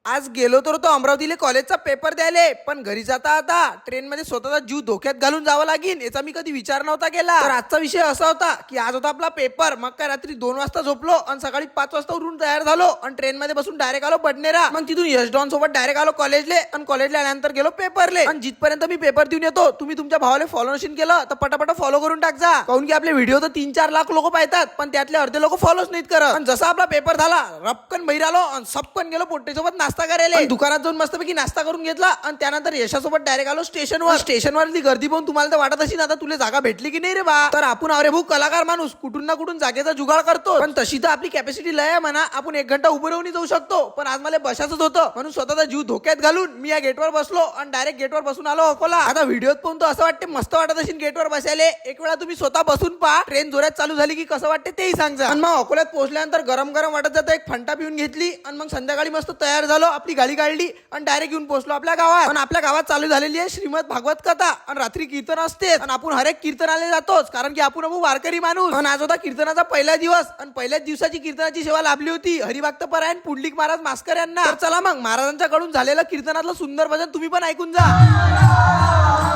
आज गेलो तर तो अमरावतीला कॉलेजचा पेपर द्यायले, पण घरी जाता आता ट्रेन मध्ये स्वतःचा जीव धोक्यात घालून जावं लागेल याचा मी कधी विचार नव्हता केला. तर आजचा विषय असा होता की आज होता आपला पेपर. मग काय रात्री 2 वाजता झोपलो आणि सकाळी 5 वाजता उठून तयार झालो आणि ट्रेन मध्ये बसून डायरेक्ट आलो बडनेरा. मग तिथून यशडॉन सोबत डायरेक्ट आलो कॉलेजले आणि कॉलेजला आल्यानंतर गेलो पेपरले. आणि जिथपर्यंत मी पेपर देऊन येतो तुम्ही तुमच्या भावाला फॉलो नशीन केलं तर पटापट फॉलो करून टाक जा. काऊन की आपले व्हिडिओ तर 3-4 लाख लोक पाहतात, पण त्यातले अर्धे लोक फॉलोच नाहीत करत. आणि जसा आपला पेपर झाला रपकन बाहेर आलो आणि सपकन गेलो पोट्टेसोबत नाश्ता करायला. दुकानात जाऊन मस्तपैकी नाश्ता करून घेतला आणि त्यानंतर यशासोबत डायरेक्ट आलो स्टेशनवर. स्टेशनवरती गर्दी पाहून तुम्हाला तर वाटत असेल आता तुला जागा भेटली की नाही रे बा. तर आपण अरे भाऊ कलाकार माणूस कुठून ना कुठून जागेचा जुगाड करतो, पण तशी तर आपली कॅपॅसिटी लय आहे म्हणा. आपण 1 घंटा उभं राहून जाऊ शकतो, पण आज मला बसायचंच होतं म्हणून स्वतःचा जीव धोक्यात घालून मी या गेटवर बसलो आणि डायरेक्ट गेटवर बसून आलो अकोला. आता व्हिडिओत पाहून तो असं वाटते मस्त वाटत असेल गेटवर बसायला. एक वेळा तुम्ही स्वतः बसून पहा ट्रेन जोरात चालू झाली की कसं वाटते तेही सांगा. आणि मग अकोल्यात पोहोचल्यानंतर गरम गरम वाटत जातं एक फंटा पिऊन घेतली आणि मग संध्याकाळी मस्त तयार झालो, आपली गाडी काढली आणि डायरेक्ट येऊन पोहोचलो आपल्या गावात. आणि आपल्या गावात चालू झालेली आहे श्रीमद भागवत कथा आणि रात्री कीर्तन असते आणि आपण हर एक कीर्तनाला जातोच कारण की आपण वारकरी माणूस. आणि आज होता कीर्तनाचा पहिला दिवस आणि पहिल्याच दिवसाची कीर्तनाची सेवा लाभली होती हरिभक्त परायण पुंडलिक महाराज मास्कर यांना. तर चला मग महाराजांच्या कडून झालेलं कीर्तनातलं सुंदर भजन तुम्ही पण ऐकून जा.